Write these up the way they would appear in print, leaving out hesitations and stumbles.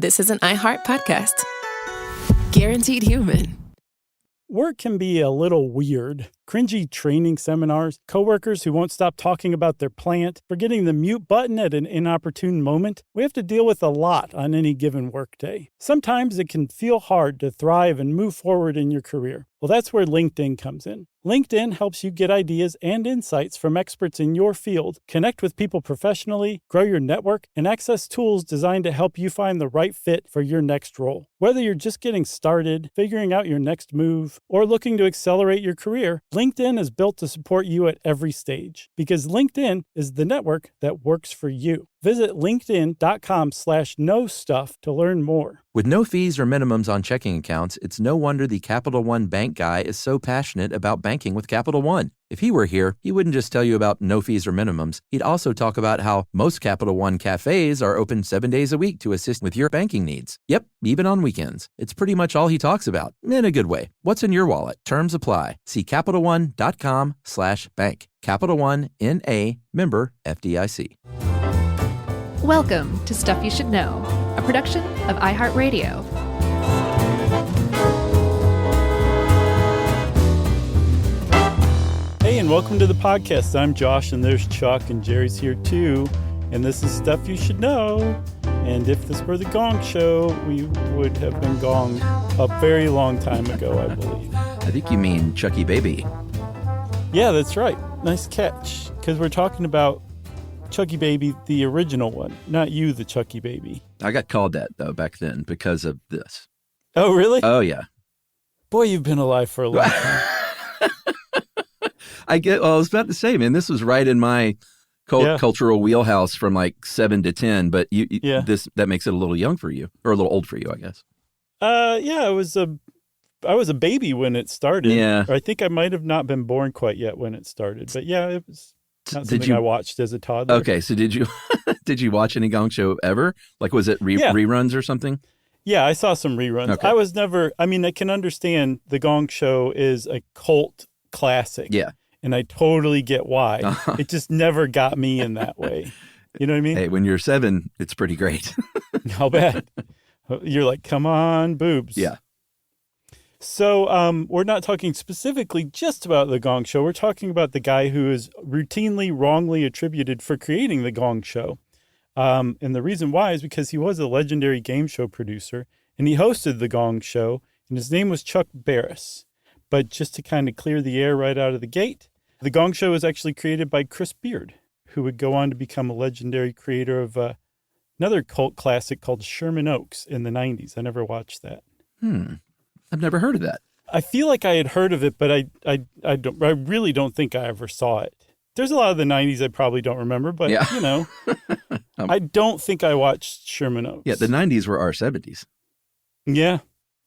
This is an iHeart podcast. Guaranteed human. Work can be a little weird. Cringy training seminars, coworkers who won't stop talking about their plant, forgetting the mute button at an inopportune moment. We have to deal with a lot on any given workday. Sometimes it can feel hard to thrive and move forward in your career. Well, that's where LinkedIn comes in. LinkedIn helps you get ideas and insights from experts in your field, connect with people professionally, grow your network, and access tools designed to help you find the right fit for your next role. Whether you're just getting started, figuring out your next move, or looking to accelerate your career, LinkedIn is built to support you at every stage because LinkedIn is the network that works for you. Visit linkedin.com/knowstuff to learn more. With no fees or minimums on checking accounts, it's no wonder the Capital One bank guy is so passionate about banking with Capital One. If he were here, he wouldn't just tell you about no fees or minimums. He'd also talk about how most Capital One cafes are open 7 days a week to assist with your banking needs. Yep, even on weekends. It's pretty much all he talks about, in a good way. What's in your wallet? Terms apply. See CapitalOne.com/bank. Capital One, N.A., member FDIC. Welcome to Stuff You Should Know, a production of iHeartRadio. Hey, and welcome to the podcast. I'm Josh, and there's Chuck, and Jerry's here too. And this is Stuff You Should Know. And if this were the Gong Show, we would have been gonged a very long time ago, I believe. I think you mean Chucky Baby. Yeah, that's right. Nice catch. Because we're talking about Chucky Baby, the original one, not you, the Chucky Baby. I got called that, though, back then because of this. Oh, really? Oh, yeah. Boy, you've been alive for a long time. I was about to say, man, this was right in my cultural wheelhouse from like 7 to 10, but that makes it a little young for you, or a little old for you, I guess. I was a baby when it started. Yeah. Or I think I might have not been born quite yet when it started, but yeah, it was not something I watched as a toddler. Okay, so did you watch any Gong Show ever? Like, was it reruns or something? Yeah, I saw some reruns. Okay. I can understand the Gong Show is a cult classic. Yeah. And I totally get why. It just never got me in that way. You know what I mean? Hey, when you're 7, it's pretty great. I'll bet. You're like, come on, boobs. Yeah. So we're not talking specifically just about the Gong Show. We're talking about the guy who is routinely wrongly attributed for creating the Gong Show. And the reason why is because he was a legendary game show producer, and he hosted the Gong Show, and his name was Chuck Barris. But just to kind of clear the air right out of the gate, the Gong Show was actually created by Chris Beard, who would go on to become a legendary creator of another cult classic called Sherman Oaks in the 90s. I never watched that. I've never heard of that. I feel like I had heard of it, but I really don't think I ever saw it. There's a lot of the 90s I probably don't remember, but, you know, I don't think I watched Sherman Oaks. Yeah, the 90s were our 70s. Yeah.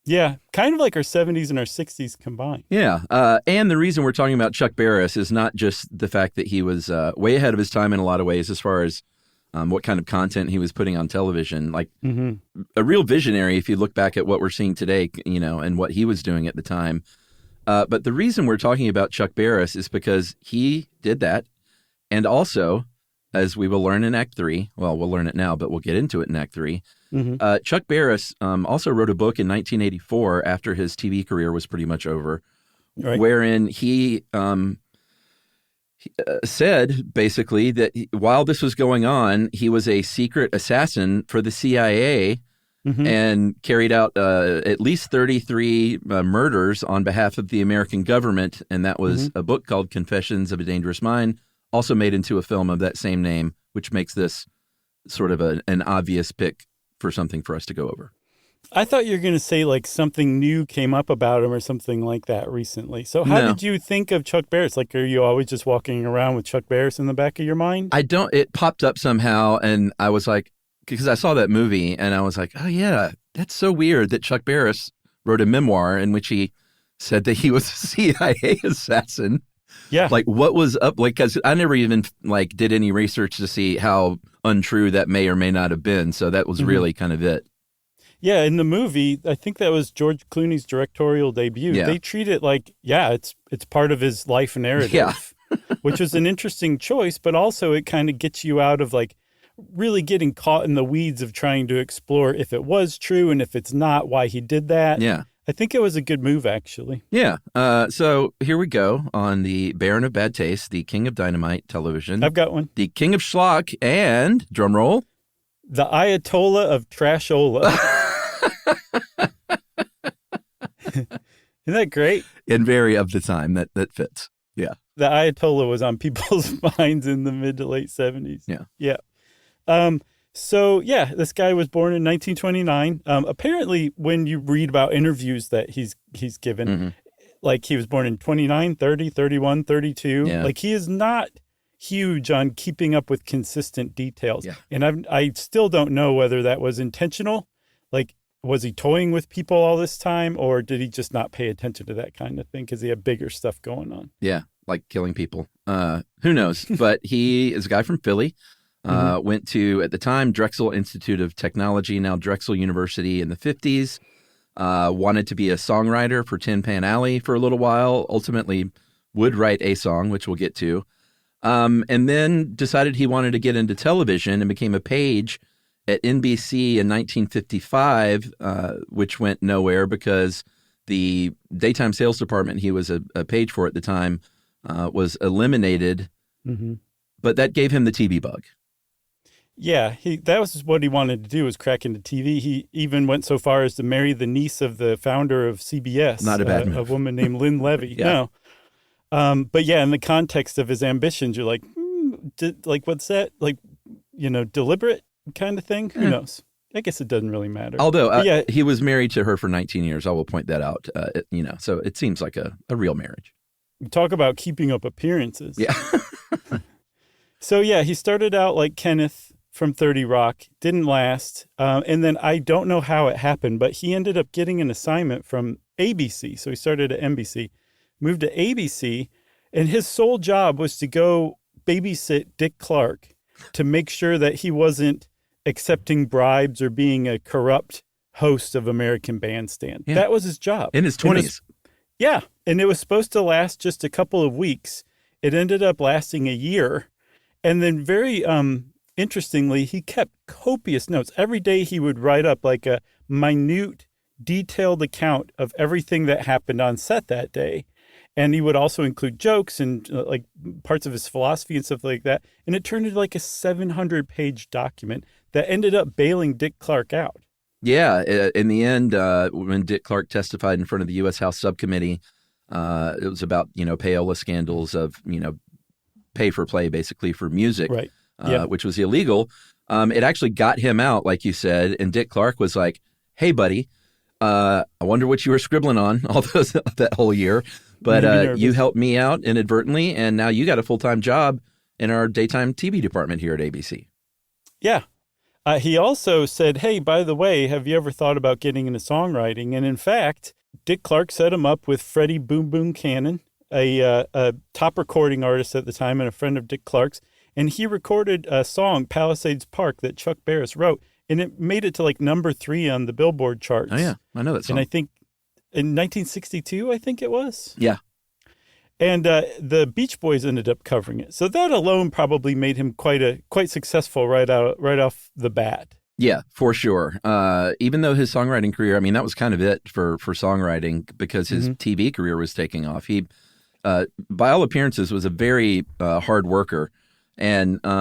Yeah, kind of like our 70s and our 60s combined. Yeah, and the reason we're talking about Chuck Barris is not just the fact that he was way ahead of his time in a lot of ways as far as what kind of content he was putting on television. Like a real visionary, if you look back at what we're seeing today, you know, and what he was doing at the time. But the reason we're talking about Chuck Barris is because he did that. And also, as we will learn in Act 3, well, we'll learn it now, but we'll get into it in Act 3. Chuck Barris also wrote a book in 1984 after his TV career was pretty much over, wherein he said basically that while this was going on, he was a secret assassin for the CIA and carried out at least 33 murders on behalf of the American government. And that was a book called Confessions of a Dangerous Mind, also made into a film of that same name, which makes this sort of an obvious pick for something for us to go over. I thought you were going to say like something new came up about him or something like that recently. So how did you think of Chuck Barris? Like, are you always just walking around with Chuck Barris in the back of your mind? It popped up somehow, and I was like, because I saw that movie, and I was like, oh yeah, that's so weird that Chuck Barris wrote a memoir in which he said that he was a CIA assassin. Yeah. Like, what was up? Like, because I never even like did any research to see how untrue that may or may not have been. So that was really kind of it. Yeah, in the movie, I think that was George Clooney's directorial debut. Yeah. They treat it like, it's part of his life narrative, which is an interesting choice, but also it kind of gets you out of like, really getting caught in the weeds of trying to explore if it was true and if it's not, why he did that. Yeah. I think it was a good move, actually. Yeah. So here we go on the Baron of Bad Taste, the King of Dynamite television. I've got one. The King of Schlock and, drum roll, The Ayatollah of Trashola. Isn't that great? and very of the time. That fits. Yeah. The Ayatollah was on people's minds in the mid to late 70s. Yeah. Yeah. So, yeah, this guy was born in 1929. Apparently, when you read about interviews that he's given, like he was born in 29, 30, 31, 32. Yeah. Like he is not huge on keeping up with consistent details. Yeah. And I still don't know whether that was intentional. Like, was he toying with people all this time, or did he just not pay attention to that kind of thing because he had bigger stuff going on? Yeah. Like killing people. Who knows? But he is a guy from Philly. Went to, at the time, Drexel Institute of Technology, now Drexel University in the 50s. Wanted to be a songwriter for Tin Pan Alley for a little while. Ultimately would write a song, which we'll get to. And then decided he wanted to get into television and became a page at NBC in 1955, which went nowhere because the daytime sales department he was a page for at the time was eliminated. But that gave him the TV bug. Yeah, that was what he wanted to do, was crack into TV. He even went so far as to marry the niece of the founder of CBS. Not a bad move. A woman named Lynn Levy. Yeah. No. But yeah, in the context of his ambitions, you're like, what's that? Like, deliberate kind of thing? Who knows? I guess it doesn't really matter. Although yeah, he was married to her for 19 years. I will point that out. So it seems like a real marriage. Talk about keeping up appearances. Yeah. So yeah, he started out like Kenneth from 30 Rock, didn't last. And then I don't know how it happened, but he ended up getting an assignment from ABC. So he started at NBC, moved to ABC, and his sole job was to go babysit Dick Clark to make sure that he wasn't accepting bribes or being a corrupt host of American Bandstand. Yeah. That was his job. In his 20s. Yeah. And it was supposed to last just a couple of weeks. It ended up lasting a year. And then very interestingly, he kept copious notes. Every day he would write up like a minute, detailed account of everything that happened on set that day. And he would also include jokes and like parts of his philosophy and stuff like that. And it turned into like a 700-page document that ended up bailing Dick Clark out. Yeah. In the end, when Dick Clark testified in front of the U.S. House Subcommittee, it was about, payola scandals of, pay for play, basically, for music, Right. Which was illegal. It actually got him out, like you said. And Dick Clark was like, hey, buddy, I wonder what you were scribbling on that whole year. But you helped me out inadvertently, and now you got a full-time job in our daytime TV department here at ABC. Yeah. He also said, hey, by the way, have you ever thought about getting into songwriting? And in fact, Dick Clark set him up with Freddie Boom Boom Cannon, a top recording artist at the time and a friend of Dick Clark's. And he recorded a song, Palisades Park, that Chuck Barris wrote. And it made it to like number 3 on the Billboard charts. Oh, yeah. I know that song. And I think in 1962, I think it was. Yeah. And the Beach Boys ended up covering it. So that alone probably made him quite successful right off the bat. Yeah, for sure. Even though his songwriting career, I mean, that was kind of it for songwriting because his TV career was taking off. He, by all appearances, was a very hard worker. And, I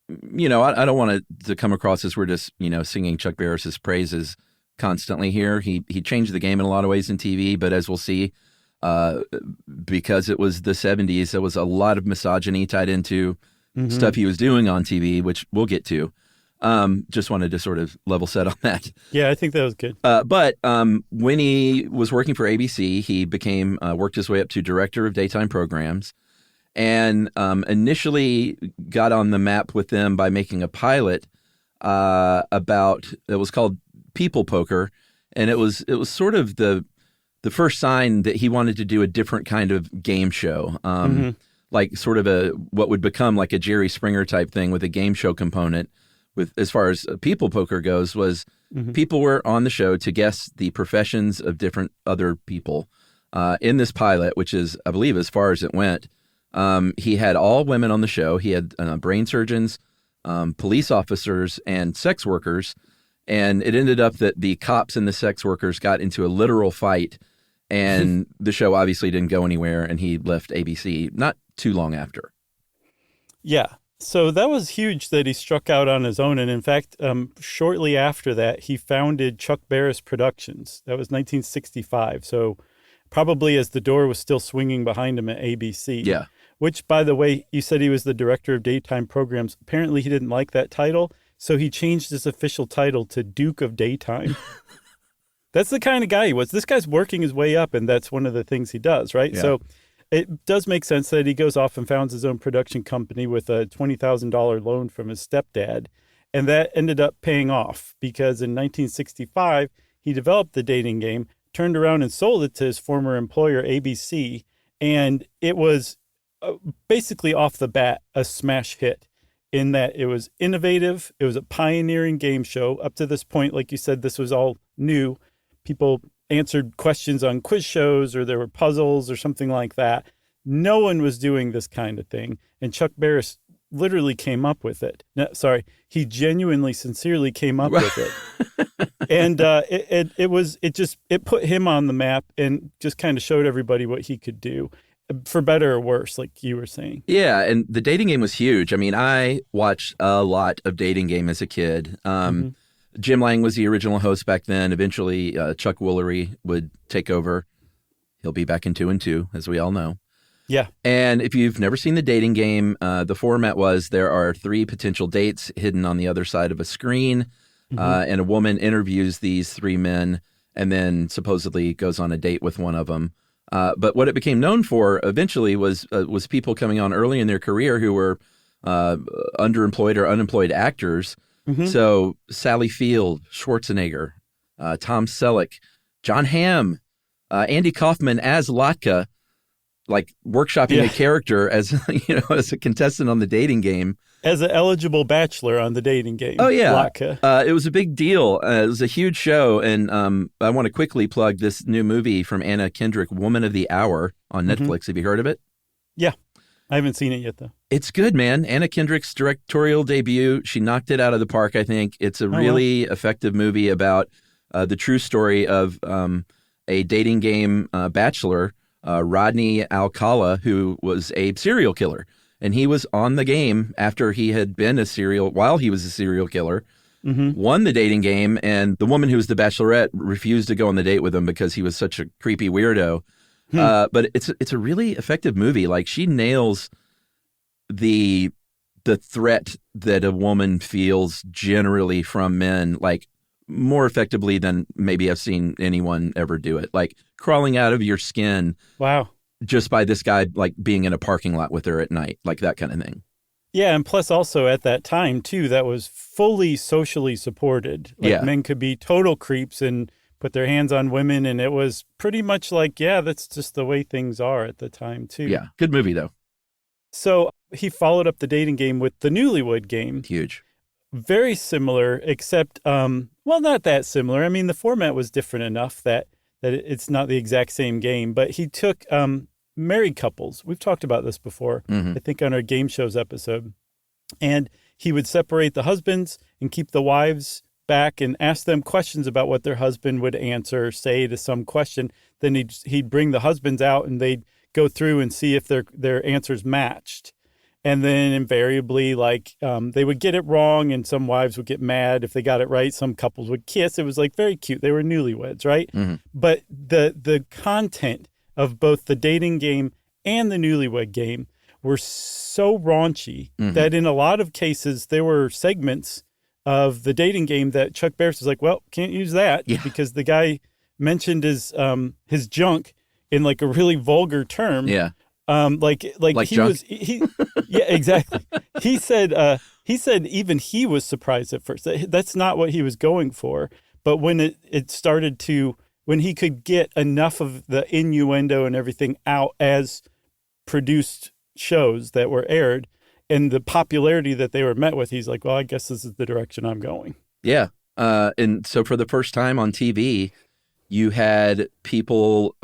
don't want it to come across as we're just, singing Chuck Barris's praises constantly here. He changed the game in a lot of ways in TV, but as we'll see, because it was the 70s, there was a lot of misogyny tied into stuff he was doing on TV, which we'll get to. Just wanted to sort of level set on that. Yeah, I think that was good. But when he was working for ABC, he worked his way up to director of daytime programs, and initially got on the map with them by making a pilot it was called People Poker, and it was sort of the first sign that he wanted to do a different kind of game show, like sort of what would become like a Jerry Springer type thing with a game show component. With as far as People Poker goes, was people were on the show to guess the professions of different other people. In this pilot, which is, I believe, as far as it went, he had all women on the show. He had brain surgeons, police officers and sex workers. And it ended up that the cops and the sex workers got into a literal fight, and the show obviously didn't go anywhere, and he left ABC not too long after. Yeah. So that was huge that he struck out on his own. And in fact, shortly after that, he founded Chuck Barris Productions. That was 1965. So probably as the door was still swinging behind him at ABC. Yeah. Which, by the way, you said he was the director of daytime programs. Apparently he didn't like that title. So he changed his official title to Duke of Daytime. That's the kind of guy he was. This guy's working his way up, and that's one of the things he does, right? Yeah. So it does make sense that he goes off and founds his own production company with a $20,000 loan from his stepdad. And that ended up paying off because in 1965, he developed the dating game, turned around and sold it to his former employer, ABC. And it was basically off the bat a smash hit in that it was innovative. It was a pioneering game show. Up to this point, like you said, this was all new. People answered questions on quiz shows, or there were puzzles or something like that. No one was doing this kind of thing. And Chuck Barris literally came up with it. No, sorry, he genuinely, sincerely came up with it. And it put him on the map and just kind of showed everybody what he could do, for better or worse, like you were saying. Yeah, and the dating game was huge. I mean, I watched a lot of Dating Game as a kid. Jim Lang was the original host back then. Eventually, Chuck Woolery would take over. He'll be back in 2 and 2, as we all know. Yeah. And if you've never seen the Dating Game, the format was there are 3 potential dates hidden on the other side of a screen, and a woman interviews these 3 men and then supposedly goes on a date with one of them. But what it became known for eventually was people coming on early in their career who were underemployed or unemployed actors. So Sally Field, Schwarzenegger, Tom Selleck, John Hamm, Andy Kaufman as Latka, like workshopping a character as as a contestant on the Dating Game. As an eligible bachelor on the Dating Game. Oh, yeah. Latka. It was a big deal. It was a huge show. And I want to quickly plug this new movie from Anna Kendrick, Woman of the Hour, on Netflix. Have you heard of it? Yeah. I haven't seen it yet, though. It's good, man. Anna Kendrick's directorial debut. She knocked it out of the park, I think. It's a really effective movie about the true story of a dating game bachelor, Rodney Alcala, who was a serial killer. And he was on the game after he had been while he was a serial killer, won the dating game, and the woman who was the bachelorette refused to go on the date with him because he was such a creepy weirdo. But it's a really effective movie. Like, she nails the threat that a woman feels generally from men, like, more effectively than maybe I've seen anyone ever do it. Like, crawling out of your skin. Wow. Just by this guy, like, being in a parking lot with her at night, like that kind of thing. Yeah, and plus also at that time, too, that was fully socially supported. Like, men could be total creeps and put their hands on women, and it was pretty much like, that's just the way things are at the time, too. Yeah, good movie, though. So he followed up the Dating Game with the Newlywed Game. Huge. Very similar, except, not that similar. I mean, the format was different enough that it's not the exact same game, but he took married couples. We've talked about this before, I think on our game shows episode. And he would separate the husbands and keep the wives back and ask them questions about what their husband would answer, say to some question. Then he'd bring the husbands out and they'd go through and see if their answers matched. And then invariably, like, they would get it wrong and some wives would get mad. If they got it right, some couples would kiss. It was like very cute. They were newlyweds, right? But the content of both the Dating Game and the Newlywed Game were so raunchy that in a lot of cases there were segments of the Dating Game that Chuck Barris was like, well, can't use that because the guy mentioned his junk in like a really vulgar term. Yeah. Like he junk? Yeah, exactly. He said even he was surprised at first. That's not what he was going for. But when it started to, when he could get enough of the innuendo and everything out as produced shows that were aired and the popularity that they were met with, he's like, well, I guess this is the direction I'm going. Yeah. And so for the first time on TV, you had people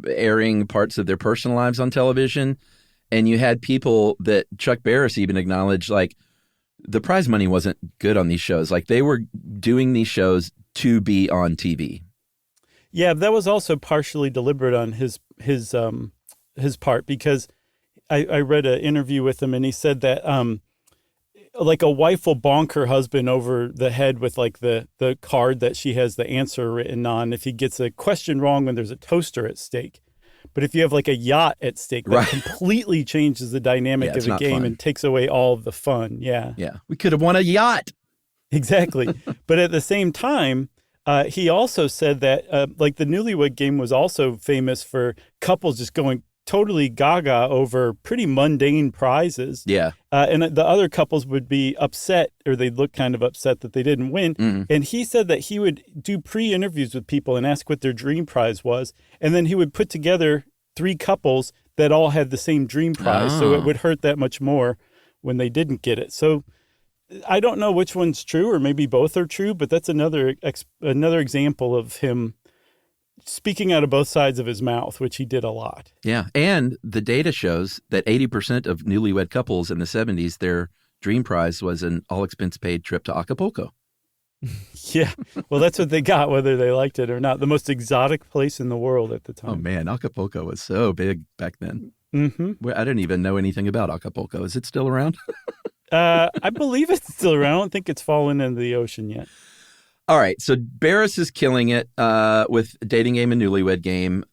airing parts of their personal lives on television. And you had people that Chuck Barris even acknowledged, like, the prize money wasn't good on these shows. Like they were doing these shows to be on TV. Yeah, that was also partially deliberate on his part, because I read an interview with him and he said that like a wife will bonk her husband over the head with like the card that she has the answer written on if he gets a question wrong when there's a toaster at stake. But if you have like a yacht at stake, that completely changes the dynamic of the game and takes away all of the fun. Yeah. Yeah. We could have won a yacht. Exactly. But at the same time, he also said that like the Newlywed Game was also famous for couples just going totally gaga over pretty mundane prizes. Yeah. And the other couples would be upset, or they'd look kind of upset that they didn't win. Mm-hmm. And he said that he would do pre-interviews with people and ask what their dream prize was. And then he would put together 3 couples that all had the same dream prize. So it would hurt that much more when they didn't get it. So I don't know which one's true, or maybe both are true, but that's another example of him speaking out of both sides of his mouth, which he did a lot. Yeah. And the data shows that 80% of newlywed couples in the 70s, their dream prize was an all-expense-paid trip to Acapulco. Yeah. Well, that's what they got, whether they liked it or not. The most exotic place in the world at the time. Oh, man. Acapulco was so big back then. Mm-hmm. I didn't even know anything about Acapulco. Is it still around? I believe it's still around. I don't think it's fallen into the ocean yet. All right, so Barris is killing it with Dating Game and Newlywed Game.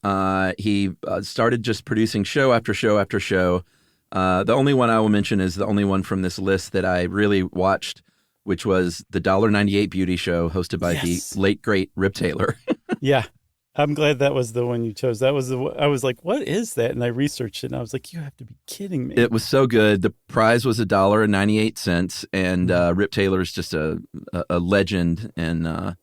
He started just producing show after show after show. The only one I will mention is the only one from this list that I really watched, which was the $1.98 Beauty Show hosted by the late, great Rip Taylor. Yeah. I'm glad that was the one you chose. That was I was like, what is that? And I researched it, and I was like, you have to be kidding me. It was so good. The prize was $1.98, and Rip Taylor is just a legend and,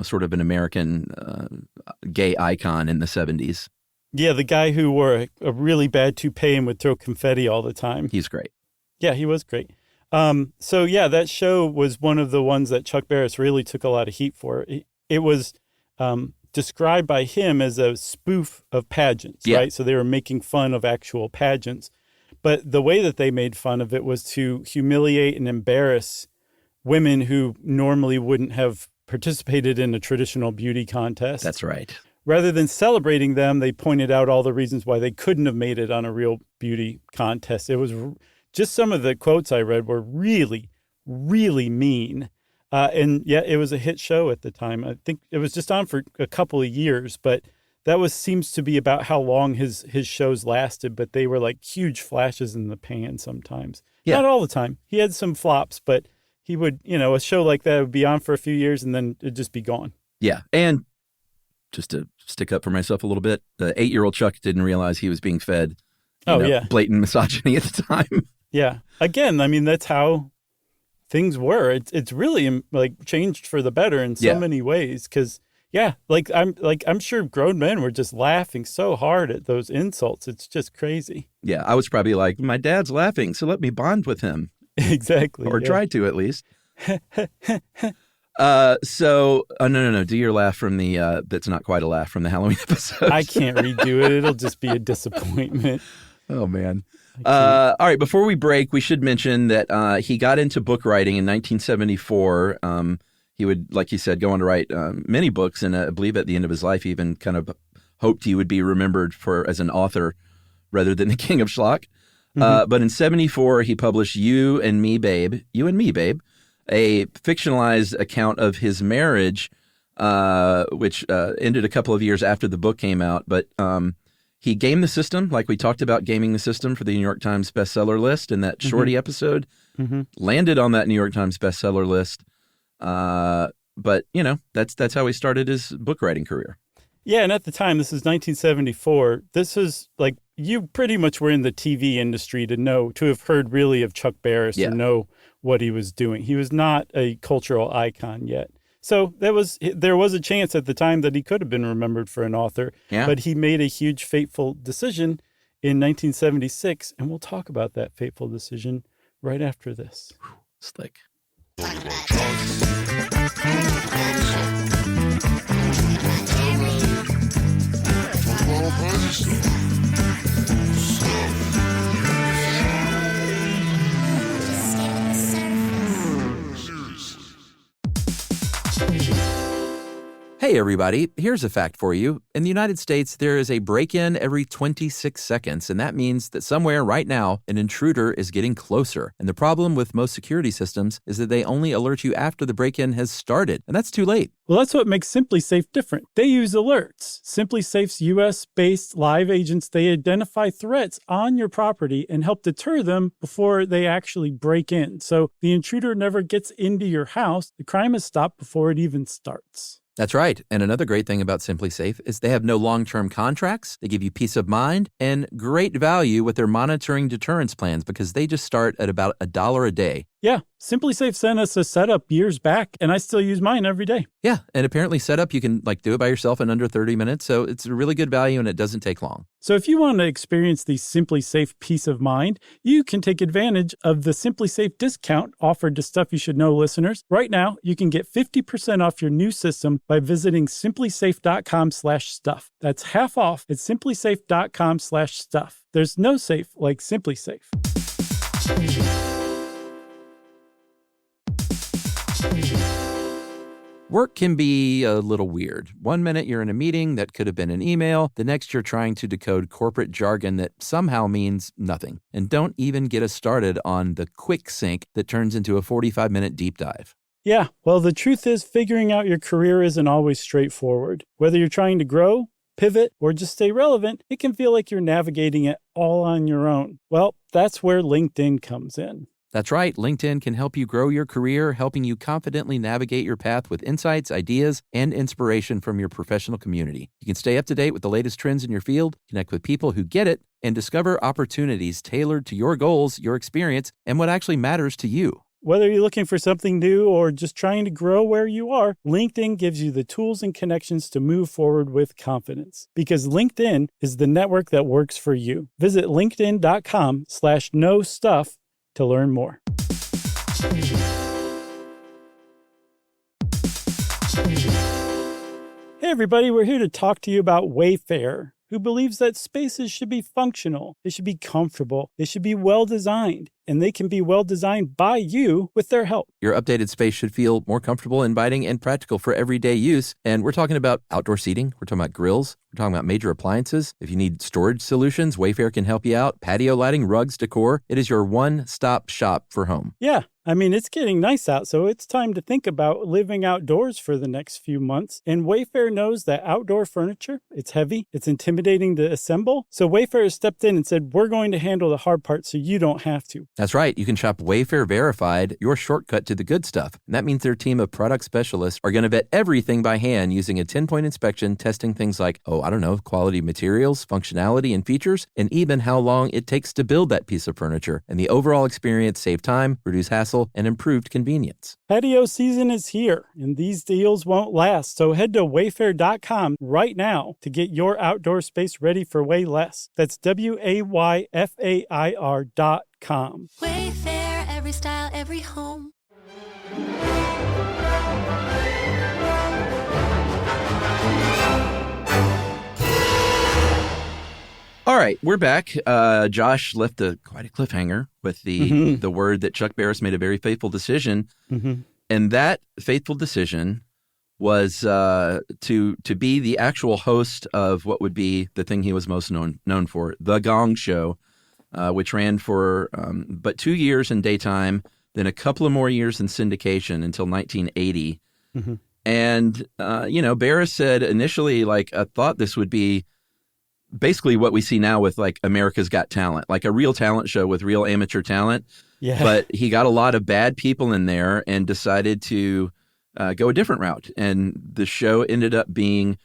sort of an American gay icon in the 70s. Yeah, the guy who wore a really bad toupee and would throw confetti all the time. He's great. Yeah, he was great. So, yeah, that show was one of the ones that Chuck Barris really took a lot of heat for. It was described by him as a spoof of pageants, right? So they were making fun of actual pageants. But the way that they made fun of it was to humiliate and embarrass women who normally wouldn't have participated in a traditional beauty contest. That's right. Rather than celebrating them, they pointed out all the reasons why they couldn't have made it on a real beauty contest. It was just some of the quotes I read were really, really mean. And yeah, it was a hit show at the time. I think it was just on for a couple of years, but that seems to be about how long his shows lasted. But they were like huge flashes in the pan sometimes. Yeah. Not all the time. He had some flops, but he would, a show like that would be on for a few years and then it'd just be gone. Yeah. And just to stick up for myself a little bit, the 8-year-old Chuck didn't realize he was being fed blatant misogyny at the time. Yeah. Again, I mean, that's how things were. It's really like changed for the better in so many ways. Because I'm sure grown men were just laughing so hard at those insults. It's just crazy. Yeah, I was probably like, my dad's laughing, so let me bond with him. Exactly. Or try to at least. No. Do your laugh from the that's not quite a laugh from the Halloween episode. I can't redo it. It'll just be a disappointment. Oh man. All right, before we break, we should mention that he got into book writing in 1974. He would, like you said, go on to write many books, and I believe at the end of his life, he even kind of hoped he would be remembered as an author rather than the King of Schlock. Mm-hmm. But in 74, he published You and Me, Babe, a fictionalized account of his marriage, which ended a couple of years after the book came out. But he gamed the system, like we talked about gaming the system for the New York Times bestseller list in that Shorty episode. Mm-hmm. Landed on that New York Times bestseller list. But, that's how he started his book writing career. Yeah, and at the time, this is 1974. This is like, you pretty much were in the TV industry to have heard really of Chuck Barris and know what he was doing. He was not a cultural icon yet. So there was a chance at the time that he could have been remembered for an author, but he made a huge fateful decision in 1976, and we'll talk about that fateful decision right after this. Slick. Hey, everybody, here's a fact for you. In the United States, there is a break-in every 26 seconds, and that means that somewhere right now, an intruder is getting closer. And the problem with most security systems is that they only alert you after the break-in has started, and that's too late. Well, that's what makes SimpliSafe different. They use alerts. SimpliSafe's U.S.-based live agents, they identify threats on your property and help deter them before they actually break in. So the intruder never gets into your house. The crime is stopped before it even starts. That's right. And another great thing about SimpliSafe is they have no long-term contracts. They give you peace of mind and great value with their monitoring deterrence plans because they just start at about $1 a day. Yeah, SimpliSafe sent us a setup years back, and I still use mine every day. Yeah, and apparently setup, you can do it by yourself in under 30 minutes, so it's a really good value and it doesn't take long. So if you want to experience the SimpliSafe peace of mind, you can take advantage of the SimpliSafe discount offered to Stuff You Should Know listeners. Right now, you can get 50% off your new system by visiting simplisafe.com/stuff. That's half off at simplisafe.com/stuff. There's no safe like SimpliSafe. Work can be a little weird. One minute you're in a meeting that could have been an email. The next you're trying to decode corporate jargon that somehow means nothing. And don't even get us started on the quick sync that turns into a 45-minute deep dive. Yeah, well, the truth is figuring out your career isn't always straightforward. Whether you're trying to grow, pivot, or just stay relevant, it can feel like you're navigating it all on your own. Well, that's where LinkedIn comes in. That's right. LinkedIn can help you grow your career, helping you confidently navigate your path with insights, ideas, and inspiration from your professional community. You can stay up to date with the latest trends in your field, connect with people who get it, and discover opportunities tailored to your goals, your experience, and what actually matters to you. Whether you're looking for something new or just trying to grow where you are, LinkedIn gives you the tools and connections to move forward with confidence. Because LinkedIn is the network that works for you. Visit linkedin.com/knowstuff to learn more. Hey everybody, we're here to talk to you about Wayfair, who believes that spaces should be functional, they should be comfortable, they should be well designed, and they can be well designed by you with their help. Your updated space should feel more comfortable, inviting, and practical for everyday use. And we're talking about outdoor seating. We're talking about grills. We're talking about major appliances. If you need storage solutions, Wayfair can help you out. Patio lighting, rugs, decor. It is your one-stop shop for home. Yeah. I mean, it's getting nice out, so it's time to think about living outdoors for the next few months. And Wayfair knows that outdoor furniture, it's heavy, it's intimidating to assemble. So Wayfair has stepped in and said, we're going to handle the hard part so you don't have to. That's right. You can shop Wayfair Verified, your shortcut to the good stuff. And that means their team of product specialists are going to vet everything by hand using a 10-point inspection, testing things like, quality materials, functionality, and features, and even how long it takes to build that piece of furniture. And the overall experience save time, reduce hassle, and improved convenience. Patio season is here, and these deals won't last. So head to wayfair.com right now to get your outdoor space ready for way less. That's WAYFAIR.com. Wayfair, every style, every home. All right, we're back. Josh left quite a cliffhanger with the word that Chuck Barris made a very faithful decision. Mm-hmm. And that faithful decision was to be the actual host of what would be the thing he was most known for, The GONG Show, which ran for but 2 years in daytime, then a couple of more years in syndication until 1980. Mm-hmm. And, Barris said initially, I thought this would be basically what we see now with America's Got Talent, like a real talent show with real amateur talent. Yeah. But he got a lot of bad people in there and decided to go a different route. And the show ended up being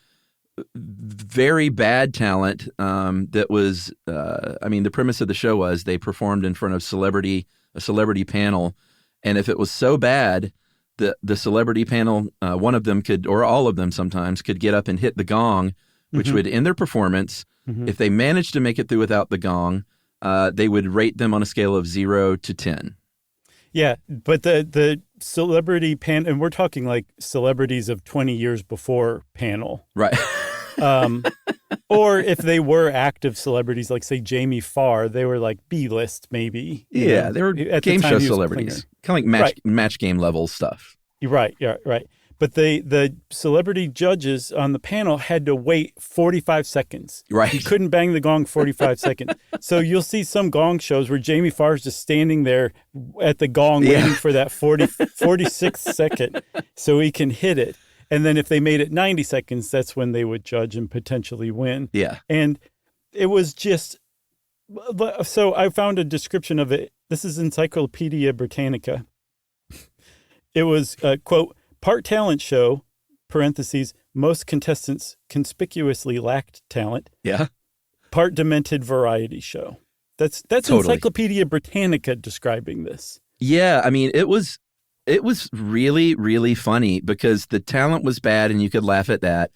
very bad talent that was, the premise of the show was they performed in front of a celebrity panel. And if it was so bad, the celebrity panel, one of them could, or all of them sometimes, could get up and hit the gong, which would end their performance. Mm-hmm. If they managed to make it through without the gong, they would rate them on a scale of 0 to 10. Yeah, but the celebrity panel, and we're talking like celebrities of 20 years before panel. Right. Or if they were active celebrities, like, say, Jamie Farr, they were like B-list maybe. Yeah, they were game show celebrities. Kind of like match game level stuff. You're right, yeah, right. but the celebrity judges on the panel had to wait 45 seconds. Right. You couldn't bang the gong 45 seconds. So you'll see some gong shows where Jamie Farr's just standing there at the gong waiting for that 46th second so he can hit it. And then if they made it 90 seconds, that's when they would judge and potentially win. Yeah. And it was just, so I found a description of it. This is Encyclopedia Britannica. It was, quote, part talent show, parentheses, most contestants conspicuously lacked talent. Yeah. Part demented variety show. That's totally. Encyclopedia Britannica describing this. Yeah, I mean, it was really, really funny because the talent was bad and you could laugh at that.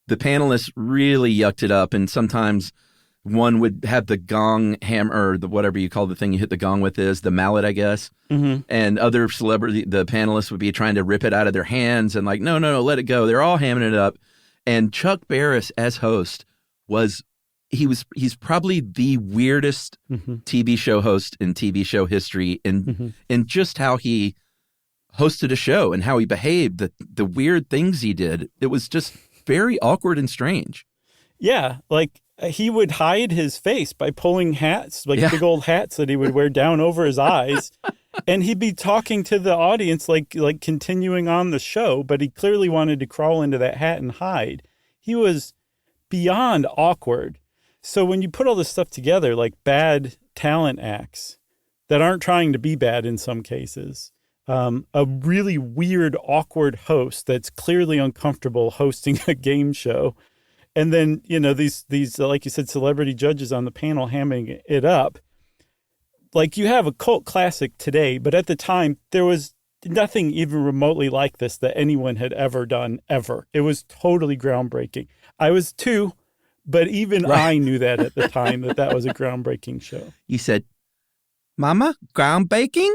The panelists really yucked it up, and sometimes one would have the gong hammer, or the whatever you call the thing you hit the gong with is, the mallet, I guess. Mm-hmm. And other the panelists would be trying to rip it out of their hands and like, no, let it go. They're all hamming it up. And Chuck Barris as host he's probably the weirdest TV show host in TV show history in just how he hosted a show and how he behaved, the weird things he did. It was just very awkward and strange. Yeah, like he would hide his face by pulling hats, like big old hats that he would wear down over his eyes. And he'd be talking to the audience like continuing on the show, but he clearly wanted to crawl into that hat and hide. He was beyond awkward. So when you put all this stuff together, like bad talent acts that aren't trying to be bad in some cases, a really weird, awkward host that's clearly uncomfortable hosting a game show, and then, these like you said, celebrity judges on the panel hamming it up. Like, you have a cult classic today, but at the time, there was nothing even remotely like this that anyone had ever done, ever. It was totally groundbreaking. I was 2, but even I knew that at the time that was a groundbreaking show. You said, Mama, groundbreaking?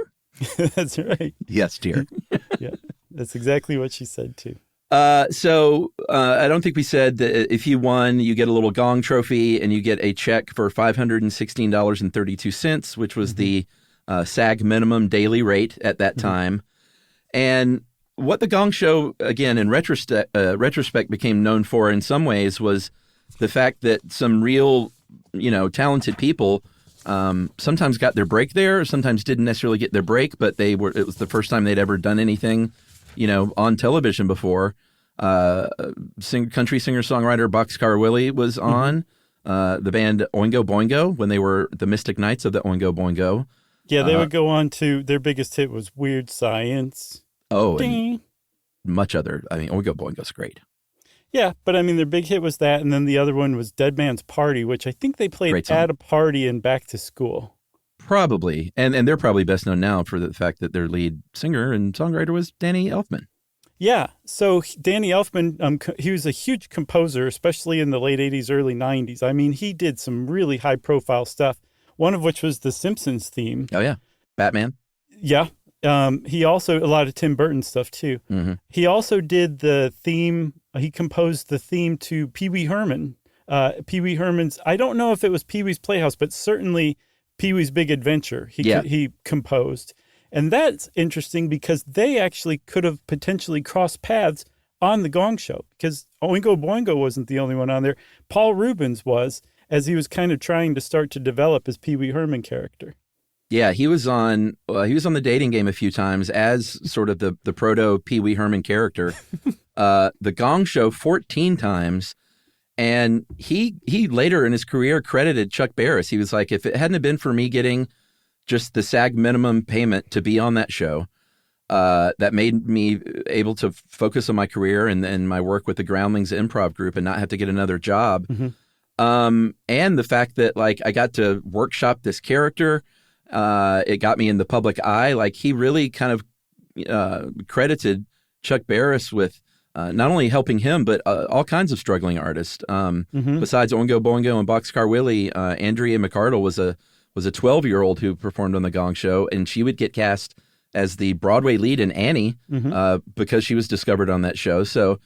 That's right. Yes, dear. Yeah, that's exactly what she said, too. So I don't think we said that if you won, you get a little gong trophy and you get a check for $516.32, which was the SAG minimum daily rate at that time. And what the Gong Show, again, in retrospect became known for in some ways was the fact that some real, talented people sometimes got their break there, sometimes didn't necessarily get their break, but it was the first time they'd ever done anything on television before. Country singer-songwriter Boxcar Willie was on the band Oingo Boingo when they were the Mystic Knights of the Oingo Boingo. Yeah, they would go on to, their biggest hit was Weird Science. Oh, and much other. I mean, Oingo Boingo's great. Yeah, but I mean, their big hit was that, and then the other one was Dead Man's Party, which I think they played at a party and back to school. Probably. And they're probably best known now for the fact that their lead singer and songwriter was Danny Elfman. Yeah. So Danny Elfman, he was a huge composer, especially in the late 80s, early 90s. I mean, he did some really high-profile stuff, one of which was the Simpsons theme. Oh, yeah. Batman. Yeah. He also, a lot of Tim Burton stuff, too. Mm-hmm. He also did the theme, he composed the theme to Pee Wee Herman. Pee Wee Herman's, I don't know if it was Pee Wee's Playhouse, but certainly Pee-wee's Big Adventure, he composed. And that's interesting because they actually could have potentially crossed paths on the Gong Show, because Oingo Boingo wasn't the only one on there. Paul Reubens was, as he was kind of trying to start to develop his Pee Wee Herman character. Yeah, he was on the Dating Game a few times as sort of the proto Pee Wee Herman character. The Gong Show 14 times. And he later in his career credited Chuck Barris. He was like, if it hadn't been for me getting just the SAG minimum payment to be on that show, that made me able to focus on my career and my work with the Groundlings Improv Group and not have to get another job. Mm-hmm. And the fact that I got to workshop this character, it got me in the public eye. Like, he really kind of credited Chuck Barris with not only helping him, but all kinds of struggling artists. Besides Oingo Boingo and Boxcar Willie, Andrea McArdle was a 12-year-old who performed on the Gong Show, and she would get cast as the Broadway lead in Annie because she was discovered on that show. So,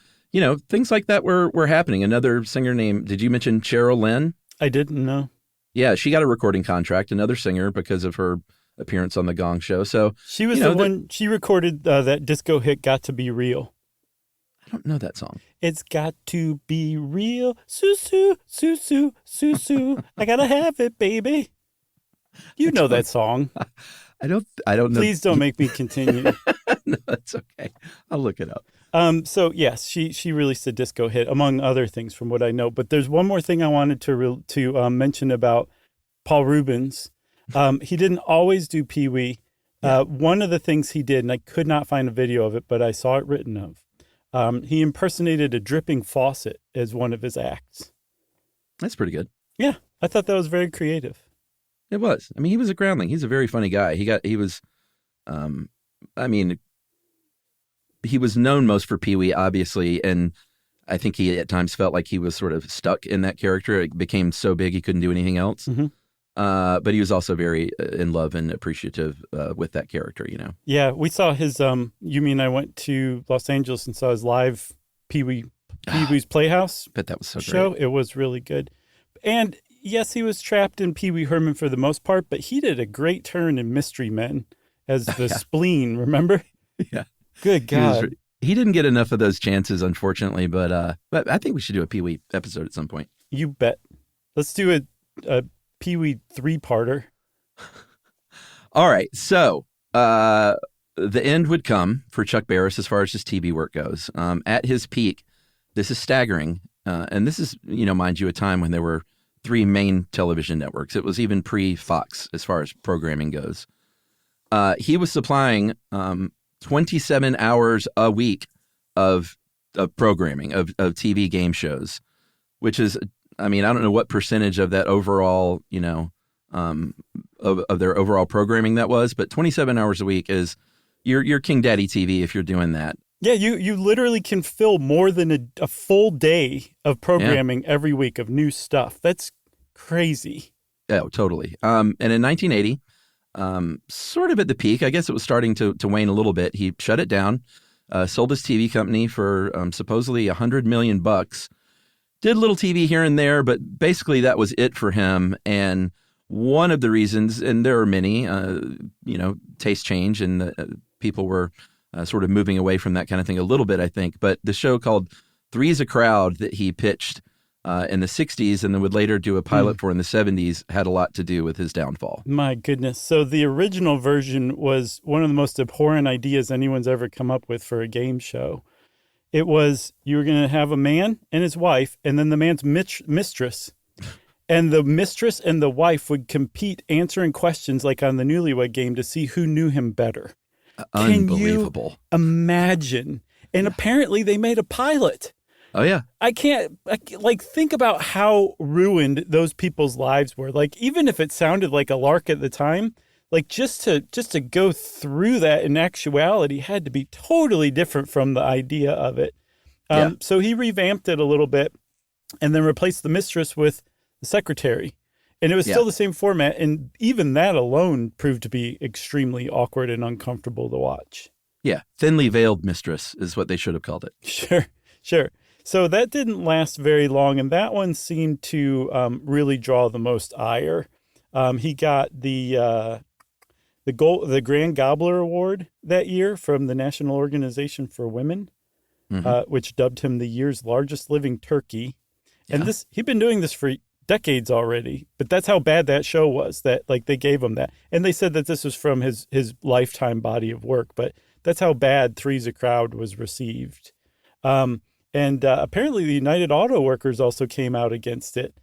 things like that were happening. Another singer named, did you mention Cheryl Lynn? I didn't know. Yeah, she got a recording contract, another singer, because of her appearance on the Gong Show. So she was the one, she recorded that disco hit Got to Be Real. don't know that song. It's got to be real. Sue, Sue, Sue, Sue, Sue. I gotta have it, baby. You know that song. I don't know. Please don't make me continue. No, that's okay. I'll look it up. So yes, she released a disco hit, among other things, from what I know. But there's one more thing I wanted to mention about Paul Rubens. He didn't always do Pee Wee. One of the things he did, and I could not find a video of it, but I saw it written of. He impersonated a dripping faucet as one of his acts. That's pretty good. Yeah, I thought that was very creative. It was. I mean, he was a groundling. He's a very funny guy. He was known most for Pee Wee, obviously, and I think he at times felt like he was sort of stuck in that character. It became so big he couldn't do anything else. Mm-hmm. But he was also very in love and appreciative with that character, you know. Yeah, we saw his. You mean I went to Los Angeles and saw his live Pee Wee's Playhouse But that was so show? great. It was really good. And yes, he was trapped in Pee Wee Herman for the most part, but he did a great turn in Mystery Men as the spleen. Remember? Yeah. Good God. He didn't get enough of those chances, unfortunately. But I think we should do a Pee Wee episode at some point. You bet. Let's do a Pee Wee 3-parter. All right. So the end would come for Chuck Barris as far as his TV work goes. At his peak, this is staggering. And this is, mind you, a time when there were 3 main television networks. It was even pre-Fox as far as programming goes. He was supplying 27 hours a week of programming, of TV game shows, which is, I don't know what percentage of that overall, of their overall programming that was, but 27 hours a week is your King Daddy TV if you're doing that. Yeah, you literally can fill more than a full day of programming every week of new stuff. That's crazy. Oh, totally. And in 1980, sort of at the peak, I guess it was starting to wane a little bit. He shut it down, sold his TV company for supposedly $100 million. Did a little TV here and there, but basically that was it for him. And one of the reasons, and there are many, taste change, and people were sort of moving away from that kind of thing a little bit, I think. But the show called Three's a Crowd that he pitched in the 60s and then would later do a pilot for in the 70s had a lot to do with his downfall. My goodness. So the original version was one of the most abhorrent ideas anyone's ever come up with for a game show. It was you were going to have a man and his wife and then the man's mistress. And the mistress and the wife would compete answering questions like on the Newlywed Game to see who knew him better. Unbelievable. Can you imagine? And apparently they made a pilot. Oh, yeah. I think about how ruined those people's lives were. Like, even if it sounded like a lark at the time, like just to go through that in actuality had to be totally different from the idea of it. So he revamped it a little bit and then replaced the mistress with the secretary. And it was still the same format. And even that alone proved to be extremely awkward and uncomfortable to watch. Yeah. Thinly veiled mistress is what they should have called it. Sure. So that didn't last very long. And that one seemed to really draw the most ire. He got the Grand Gobbler Award that year from the National Organization for Women, which dubbed him the year's largest living turkey. Yeah. And he'd been doing this for decades already, but that's how bad that show was, that like they gave him that. And they said that this was from his lifetime body of work, but that's how bad Three's a Crowd was received. And apparently the United Auto Workers also came out against it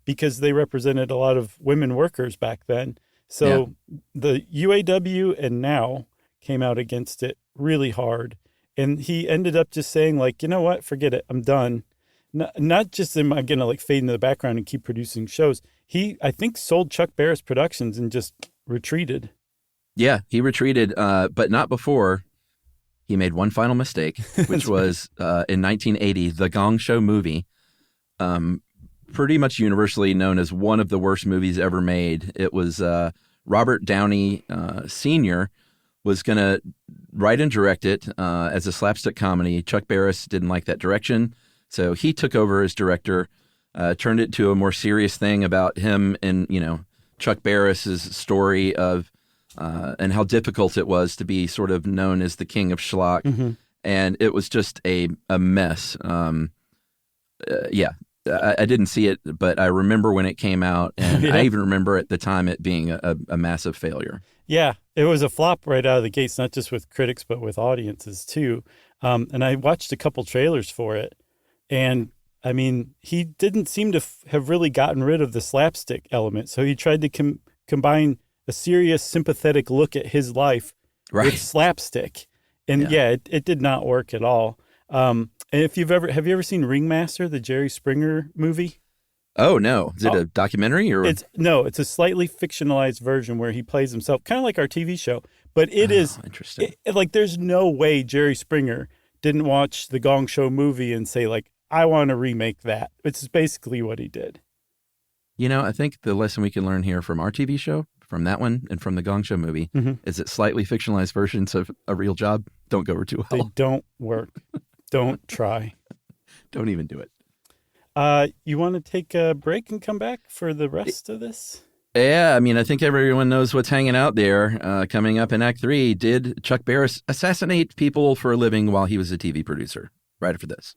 because they represented a lot of women workers back then. So the UAW and NOW came out against it really hard. And he ended up just saying, like, you know what, forget it, I'm done. Not just am I going to like fade into the background and keep producing shows. He, I think, sold Chuck Barris Productions and just retreated. Yeah, he retreated, but not before he made one final mistake, which was in 1980, the Gong Show movie, pretty much universally known as one of the worst movies ever made. It was Robert Downey Sr. was going to write and direct it as a slapstick comedy. Chuck Barris didn't like that direction. So he took over as director, turned it to a more serious thing about him and, Chuck Barris's story of and how difficult it was to be sort of known as the king of schlock. and it was just a mess. I didn't see it, but I remember when it came out, and I even remember at the time it being a massive failure. Yeah, it was a flop right out of the gates, not just with critics, but with audiences too. And I watched a couple trailers for it, and I mean, he didn't seem to have really gotten rid of the slapstick element. So he tried to combine a serious, sympathetic look at his life with slapstick. And it did not work at all. And have you ever seen Ringmaster, the Jerry Springer movie? Oh, no. Is it a documentary? Or it's a slightly fictionalized version where he plays himself, kind of like our TV show. But it is interesting. There's no way Jerry Springer didn't watch the Gong Show movie and say, like, I want to remake that. It's basically what he did. You know, I think the lesson we can learn here from our TV show, from that one, and from the Gong Show movie, is that slightly fictionalized versions of a real job don't go over too well. They don't work. Don't try. Don't even do it. You want to take a break and come back for the rest of this? Yeah, I mean, I think everyone knows what's hanging out there. Coming up in Act 3, did Chuck Barris assassinate people for a living while he was a TV producer? Right after this.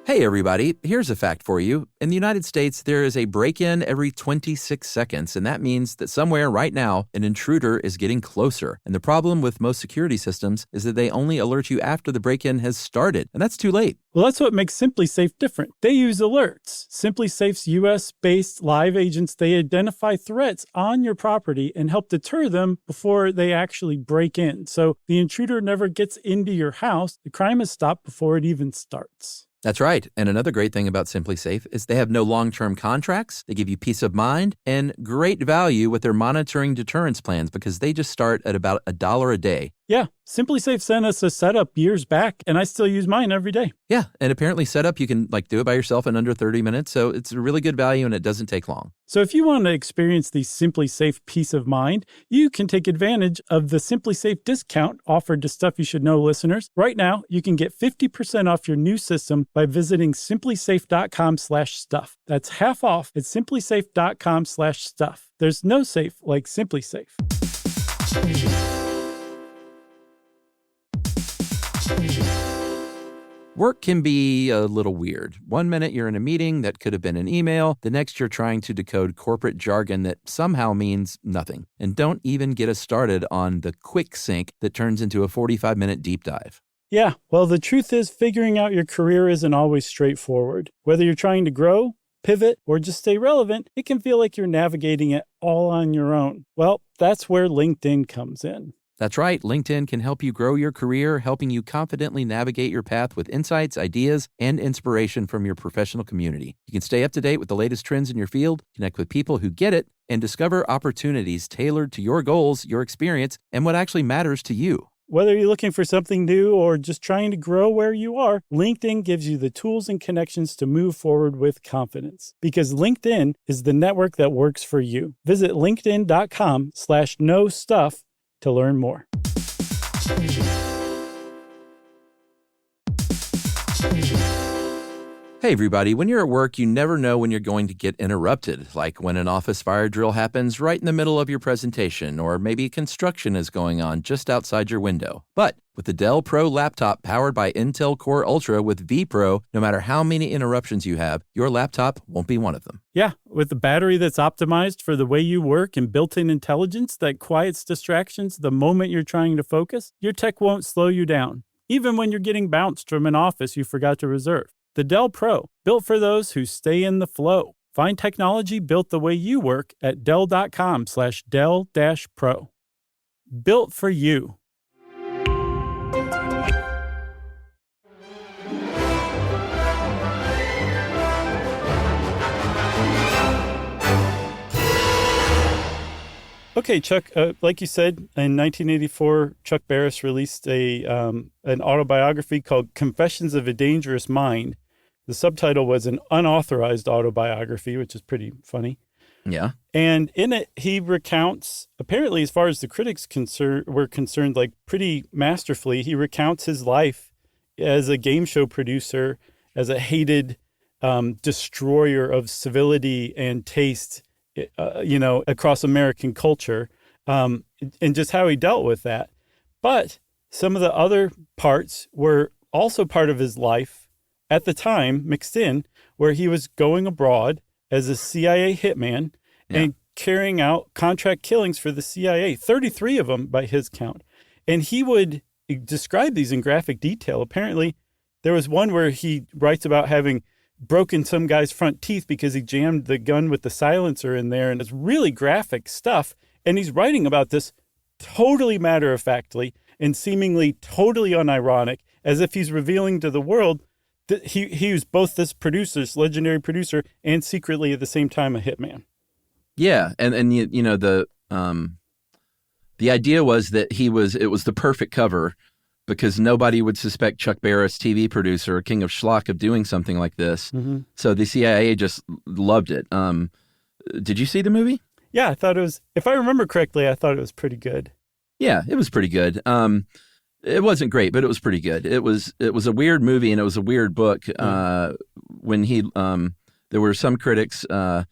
Hey, everybody. Here's a fact for you. In the United States, there is a break-in every 26 seconds, and that means that somewhere right now, an intruder is getting closer. And the problem with most security systems is that they only alert you after the break-in has started, and that's too late. Well, that's what makes SimpliSafe different. They use alerts. SimpliSafe's U.S.-based live agents, they identify threats on your property and help deter them before they actually break in. So the intruder never gets into your house. The crime is stopped before it even starts. That's right. And another great thing about SimpliSafe is they have no long-term contracts. They give you peace of mind and great value with their monitoring deterrence plans because they just start at about $1 a day. Yeah, SimpliSafe sent us a setup years back, and I still use mine every day. Yeah, and apparently setup, you can do it by yourself in under 30 minutes, so it's a really good value and it doesn't take long. So if you want to experience the SimpliSafe peace of mind, you can take advantage of the SimpliSafe discount offered to Stuff You Should Know listeners. Right now, you can get 50% off your new system by visiting simplisafe.com/stuff. That's half off at simplisafe.com/stuff. There's no safe like SimpliSafe. Work can be a little weird. One minute you're in a meeting that could have been an email. The next you're trying to decode corporate jargon that somehow means nothing. And don't even get us started on the quick sync that turns into a 45-minute deep dive. Yeah, well, the truth is figuring out your career isn't always straightforward. Whether you're trying to grow, pivot, or just stay relevant, it can feel like you're navigating it all on your own. Well, that's where LinkedIn comes in. That's right. LinkedIn can help you grow your career, helping you confidently navigate your path with insights, ideas, and inspiration from your professional community. You can stay up to date with the latest trends in your field, connect with people who get it, and discover opportunities tailored to your goals, your experience, and what actually matters to you. Whether you're looking for something new or just trying to grow where you are, LinkedIn gives you the tools and connections to move forward with confidence. Because LinkedIn is the network that works for you. Visit linkedin.com/knowstuff to learn more. Hey, everybody. When you're at work, you never know when you're going to get interrupted, like when an office fire drill happens right in the middle of your presentation, or maybe construction is going on just outside your window. But with the Dell Pro laptop powered by Intel Core Ultra with vPro, no matter how many interruptions you have, your laptop won't be one of them. Yeah, with a battery that's optimized for the way you work and built-in intelligence that quiets distractions the moment you're trying to focus, your tech won't slow you down, even when you're getting bounced from an office you forgot to reserve. The Dell Pro, built for those who stay in the flow. Find technology built the way you work at Dell.com/Dell-Pro. Built for you. Okay, Chuck, like you said, in 1984, Chuck Barris released an autobiography called Confessions of a Dangerous Mind. The subtitle was an unauthorized autobiography, which is pretty funny. Yeah. And in it, he recounts, apparently, as far as the critics were concerned, like pretty masterfully, he recounts his life as a game show producer, as a hated destroyer of civility and taste, across American culture, and just how he dealt with that. But some of the other parts were also part of his life at the time, mixed in, where he was going abroad as a CIA hitman and carrying out contract killings for the CIA, 33 of them by his count. And he would describe these in graphic detail. Apparently, there was one where he writes about having broken some guy's front teeth because he jammed the gun with the silencer in there, and it's really graphic stuff. And he's writing about this totally matter-of-factly and seemingly totally unironic, as if he's revealing to the world that he was both this producer, this legendary producer, and secretly at the same time a hitman. Yeah, and the idea was that it was the perfect cover because nobody would suspect Chuck Barris, TV producer, King of Schlock, of doing something like this. Mm-hmm. So the CIA just loved it. Did you see the movie? Yeah, I thought it was, if I remember correctly, I thought it was pretty good. Yeah, it was pretty good. It wasn't great, but it was pretty good. It was a weird movie and it was a weird book. When there were some critics, I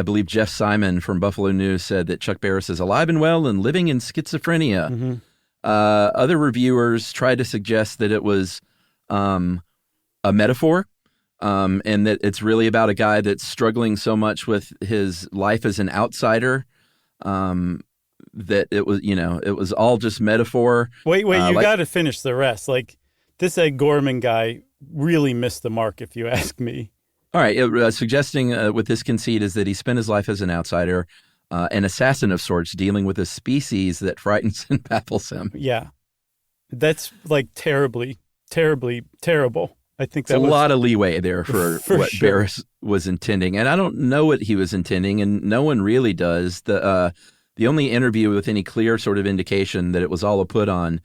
believe Jeff Simon from Buffalo News said that Chuck Barris is alive and well and living in schizophrenia. Mm-hmm. Other reviewers tried to suggest that it was a metaphor, and that it's really about a guy that's struggling so much with his life as an outsider, that it was all just metaphor. Wait, you got to finish the rest. Like, this Ed Gorman guy really missed the mark, if you ask me. All right, suggesting with this conceit is that he spent his life as an outsider, an assassin of sorts, dealing with a species that frightens and baffles him. Yeah, that's like terribly, terribly terrible. I think that's a lot of leeway there for what sure. Barris was intending, and I don't know what he was intending, and no one really does. The only interview with any clear sort of indication that it was all a put on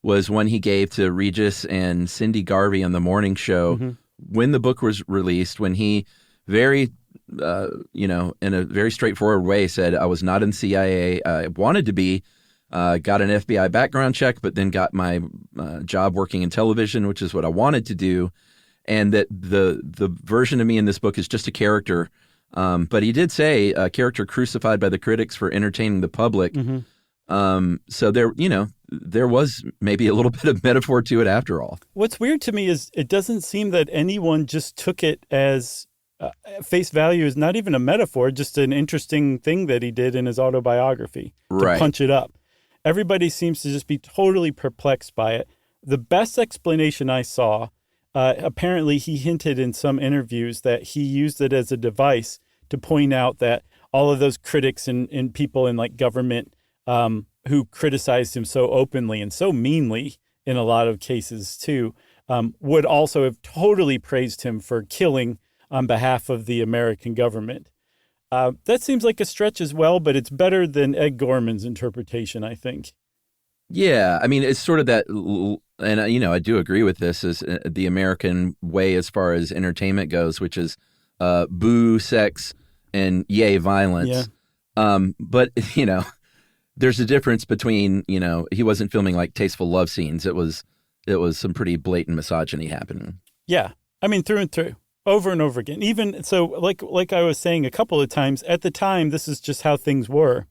was one he gave to Regis and Cindy Garvey on the morning show. Mm-hmm. When the book was released, when he very, in a very straightforward way said, I was not in CIA. I wanted to be, got an FBI background check, but then got my job working in television, which is what I wanted to do. And that the version of me in this book is just a character. But he did say a character crucified by the critics for entertaining the public. Mm-hmm. So there was maybe a little bit of metaphor to it after all. What's weird to me is it doesn't seem that anyone just took it as face value as not even a metaphor, just an interesting thing that he did in his autobiography to punch it up. Everybody seems to just be totally perplexed by it. The best explanation I saw, apparently he hinted in some interviews that he used it as a device to point out that all of those critics and people in like government who criticized him so openly and so meanly in a lot of cases too, would also have totally praised him for killing on behalf of the American government. That seems like a stretch as well, but it's better than Ed Gorman's interpretation, I think. Yeah, I mean, it's sort of that, and I do agree with this, is the American way as far as entertainment goes, which is boo, sex, and yay, violence. Yeah. But, there's a difference between, he wasn't filming like tasteful love scenes. It was some pretty blatant misogyny happening. Yeah. I mean, through and through, over and over again. Even so, like I was saying a couple of times, at the time, this is just how things were.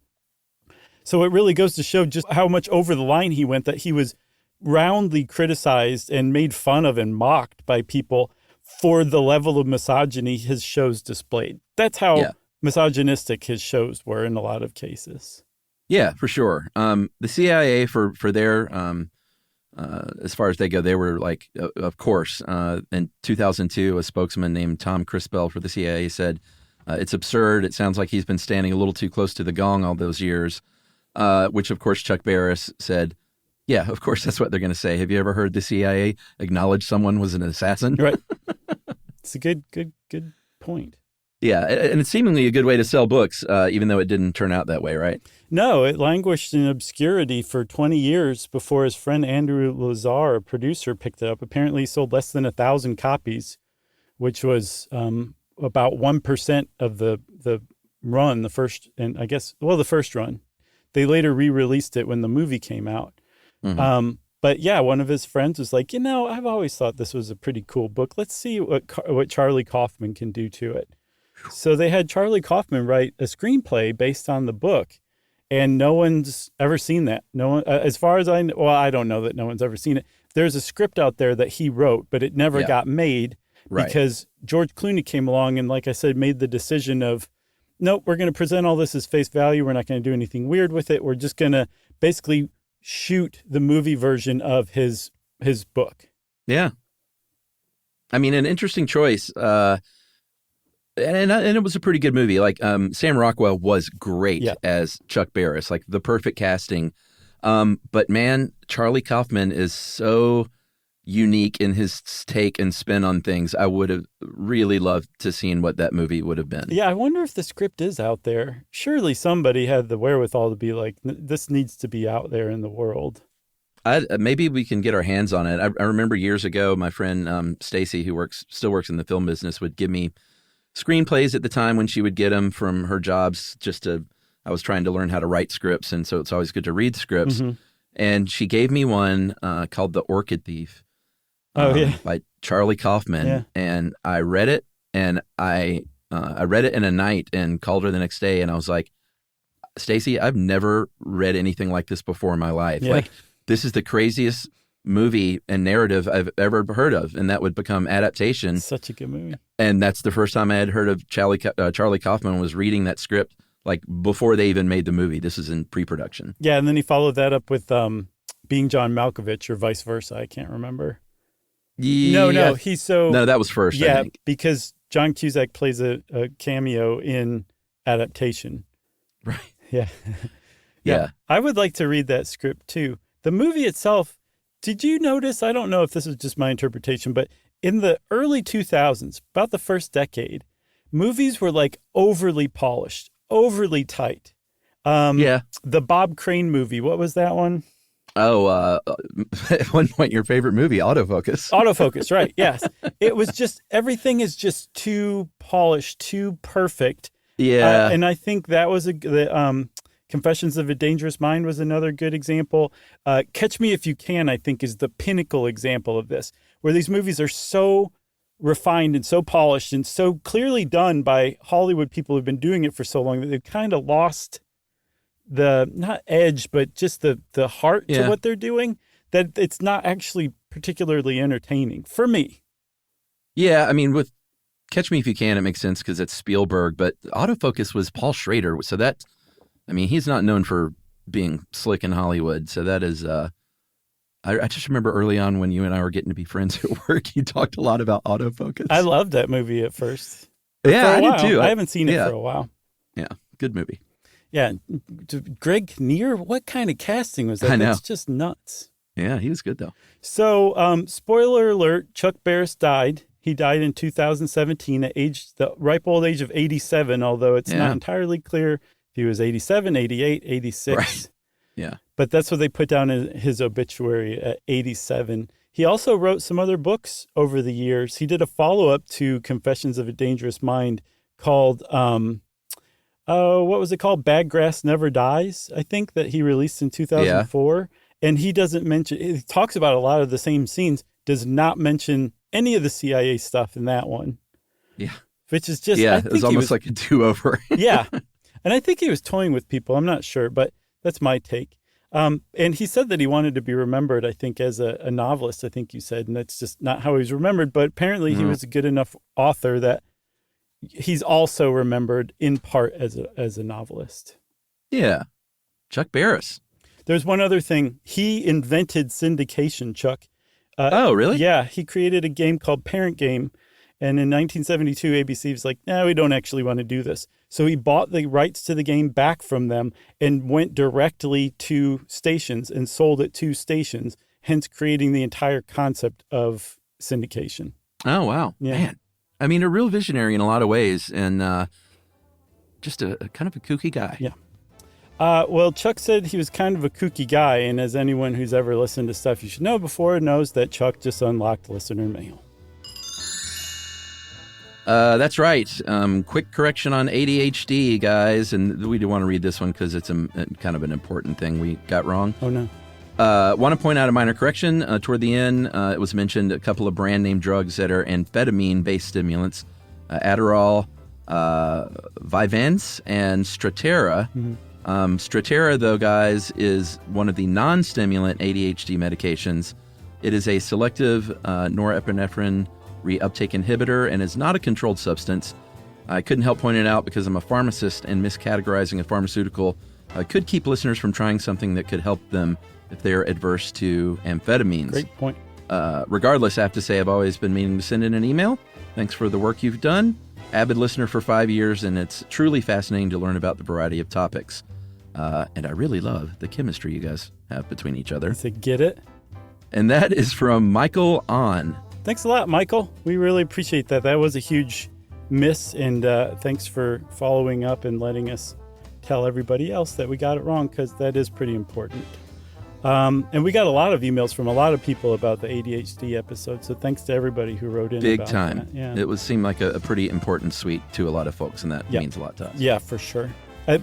So it really goes to show just how much over the line he went, that he was roundly criticized and made fun of and mocked by people for the level of misogyny his shows displayed. That's how misogynistic his shows were in a lot of cases. Yeah, for sure. The CIA, for their, as far as they go, they were like, of course, in 2002, a spokesman named Tom Crispell for the CIA said, it's absurd. It sounds like he's been standing a little too close to the gong all those years, which, of course, Chuck Barris said, yeah, of course, that's what they're going to say. Have you ever heard the CIA acknowledge someone was an assassin? Right. It's a good point. Yeah, and it's seemingly a good way to sell books, even though it didn't turn out that way, right? No, it languished in obscurity for 20 years before his friend Andrew Lazar, a producer, picked it up. Apparently he sold less than 1,000 copies, which was about 1% of the run, the first run. They later re-released it when the movie came out. Mhm. But yeah, one of his friends was like, I've always thought this was a pretty cool book. Let's see what Charlie Kaufman can do to it. So they had Charlie Kaufman write a screenplay based on the book, and no one's ever seen that. No one, as far as I know, well, I don't know that no one's ever seen it. There's a script out there that he wrote, but it never got made because George Clooney came along and, like I said, made the decision of, nope, we're going to present all this as face value. We're not going to do anything weird with it. We're just going to basically shoot the movie version of his book. Yeah. I mean, an interesting choice. And it was a pretty good movie. Like Sam Rockwell was great as Chuck Barris, like the perfect casting. But man, Charlie Kaufman is so unique in his take and spin on things. I would have really loved to seen what that movie would have been. Yeah, I wonder if the script is out there. Surely somebody had the wherewithal to be like, this needs to be out there in the world. Maybe we can get our hands on it. I remember years ago, my friend Stacy, who still works in the film business, would give me screenplays at the time when she would get them from her jobs. I was trying to learn how to write scripts, and so it's always good to read scripts. Mm-hmm. And she gave me one called The Orchid Thief. By Charlie Kaufman. Yeah. And I read it, and I read it in a night and called her the next day, and I was like, Stacy, I've never read anything like this before in my life. Yeah. Like, this is the craziest movie and narrative I've ever heard of, and that would become adaptation. Such a good movie. And that's the first time I had heard of Charlie Kaufman was reading that script, like before they even made the movie. This is in pre-production. Yeah, and then he followed that up with Being John Malkovich or vice versa. I can't remember. Yeah. No, that was first. Yeah, I think. because John Cusack plays a cameo in adaptation. Right. Yeah. Yeah. I would like to read that script too. The movie itself, did you notice? I don't know if this is just my interpretation, but in the early 2000s, about the first decade, movies were like overly polished, overly tight. The Bob Crane movie, what was that one? Oh, at one point, your favorite movie, Autofocus. Autofocus, right, yes. It was just, everything is just too polished, too perfect. Yeah. And I think that was Confessions of a Dangerous Mind was another good example. Catch Me If You Can, I think, is the pinnacle example of this, where these movies are so refined and so polished and so clearly done by Hollywood people who've been doing it for so long that they've kind of lost the, not edge, but just the heart to what they're doing, that it's not actually particularly entertaining for me. Yeah, I mean, with Catch Me If You Can, it makes sense because it's Spielberg, but Autofocus was Paul Schrader, so that, I mean, he's not known for being slick in Hollywood, so that is, I just remember early on when you and I were getting to be friends at work, you talked a lot about Autofocus. I loved that movie at first. Yeah, I did too. I haven't seen it for a while. Yeah, good movie. Yeah, Greg Kinnear, what kind of casting was that? I know. That's just nuts. Yeah, he was good though. So, spoiler alert, Chuck Barris died. He died in 2017 at the ripe old age of 87, although it's not entirely clear if he was 87, 88, 86. Right. Yeah. But that's what they put down in his obituary at 87. He also wrote some other books over the years. He did a follow-up to Confessions of a Dangerous Mind called, what was it called? Bad Grass Never Dies, I think, that he released in 2004. Yeah. And he doesn't mention, he talks about a lot of the same scenes, does not mention any of the CIA stuff in that one. Yeah. Which is just, it was almost like a do-over. Yeah. And I think he was toying with people. I'm not sure, but that's my take. And he said that he wanted to be remembered, I think, as a novelist, I think you said, and that's just not how he was remembered. But apparently he was a good enough author that he's also remembered in part as a novelist. Yeah. Chuck Barris. There's one other thing. He invented syndication, Chuck. Oh, really? Yeah. He created a game called Parent Game. And in 1972, ABC was like, no, we don't actually want to do this. So he bought the rights to the game back from them and went directly to stations and sold it to stations, hence creating the entire concept of syndication. Oh, wow. Yeah. Man. I mean, a real visionary in a lot of ways and just a kind of a kooky guy. Yeah. Well, Chuck said he was kind of a kooky guy, and as anyone who's ever listened to Stuff You Should Know before knows that Chuck just unlocked listener mail. That's right. Quick correction on ADHD, guys. And we do want to read this one because it's kind of an important thing we got wrong. Oh, no. Want to point out a minor correction. Toward the end, it was mentioned a couple of brand name drugs that are amphetamine-based stimulants. Adderall, Vyvanse, and Strattera. Mm-hmm. Strattera, though, guys, is one of the non-stimulant ADHD medications. It is a selective norepinephrine reuptake inhibitor and is not a controlled substance. I couldn't help point it out because I'm a pharmacist, and miscategorizing a pharmaceutical could keep listeners from trying something that could help them if they're adverse to amphetamines. Great point. Regardless, I have to say I've always been meaning to send in an email. Thanks for the work you've done. Avid listener for 5 years, and it's truly fascinating to learn about the variety of topics. And I really love the chemistry you guys have between each other. So get it? And that is from Michael On. Thanks a lot, Michael. We really appreciate that. That was a huge miss, and thanks for following up and letting us tell everybody else that we got it wrong, because that is pretty important. And we got a lot of emails from a lot of people about the ADHD episode, so thanks to everybody who wrote in. Big time. That. Yeah. It seemed like a pretty important suite to a lot of folks, and that means a lot to us. Yeah, for sure.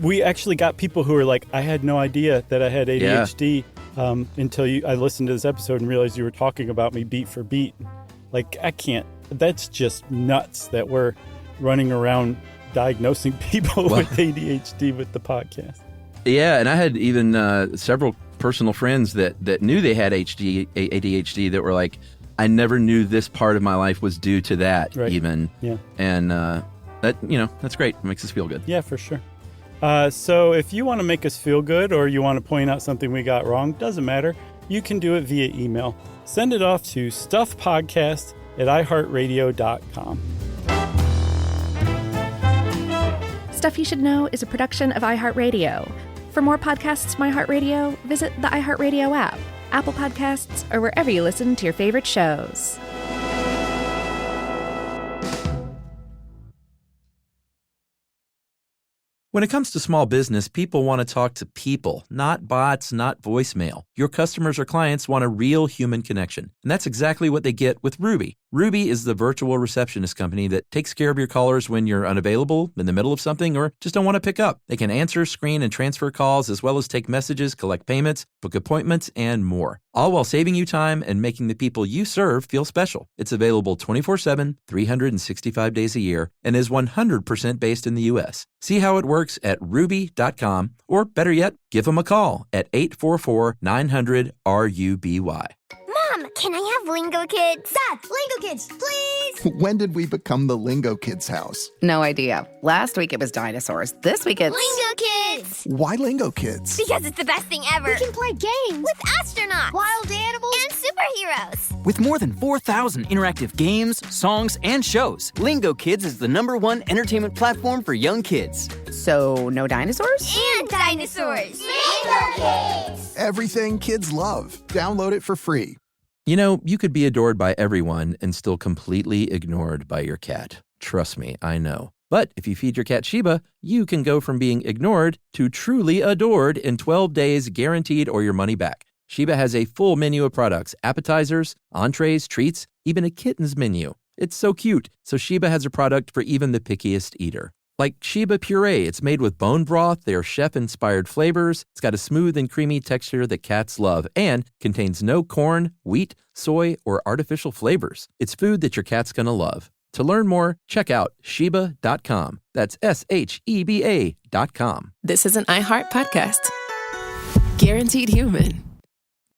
We actually got people who were like, I had no idea that I had ADHD until I listened to this episode and realized you were talking about me beat for beat. Like, I can't. That's just nuts that we're running around diagnosing people with ADHD with the podcast. Yeah, and I had even several personal friends that knew they had ADHD that were like, I never knew this part of my life was due to that, even. Yeah. And that's great. It makes us feel good. Yeah, for sure. So if you want to make us feel good, or you want to point out something we got wrong, doesn't matter. You can do it via email. Send it off to stuffpodcast@iheartradio.com. Stuff You Should Know is a production of iHeartRadio. For more podcasts from iHeartRadio, visit the iHeartRadio app, Apple Podcasts, or wherever you listen to your favorite shows. When it comes to small business, people want to talk to people, not bots, not voicemail. Your customers or clients want a real human connection, and that's exactly what they get with Ruby. Ruby is the virtual receptionist company that takes care of your callers when you're unavailable, in the middle of something, or just don't want to pick up. They can answer, screen, and transfer calls, as well as take messages, collect payments, book appointments, and more. All while saving you time and making the people you serve feel special. It's available 24/7, 365 days a year, and is 100% based in the U.S. See how it works at ruby.com, or better yet, give them a call at 844-900-RUBY. Mom, can I have Lingo Kids? Dad, Lingo Kids, please! When did we become the Lingo Kids house? No idea. Last week it was dinosaurs. This week it's... Lingo Kids! Why Lingo Kids? Because it's the best thing ever. We can play games with astronauts, wild animals, and superheroes. With more than 4,000 interactive games, songs, and shows, Lingo Kids is the #1 entertainment platform for young kids. So, no dinosaurs? And dinosaurs! Lingo Kids! Everything kids love. Download it for free. You know, you could be adored by everyone and still completely ignored by your cat. Trust me, I know. But if you feed your cat Sheba, you can go from being ignored to truly adored in 12 days, guaranteed, or your money back. Sheba has a full menu of products, appetizers, entrees, treats, even a kitten's menu. It's so cute, so Sheba has a product for even the pickiest eater. Like Sheba Puree, it's made with bone broth, their chef-inspired flavors. It's got a smooth and creamy texture that cats love and contains no corn, wheat, soy, or artificial flavors. It's food that your cat's gonna love. To learn more, check out Sheba.com. That's SHEBA.com. This is an iHeart podcast. Guaranteed human.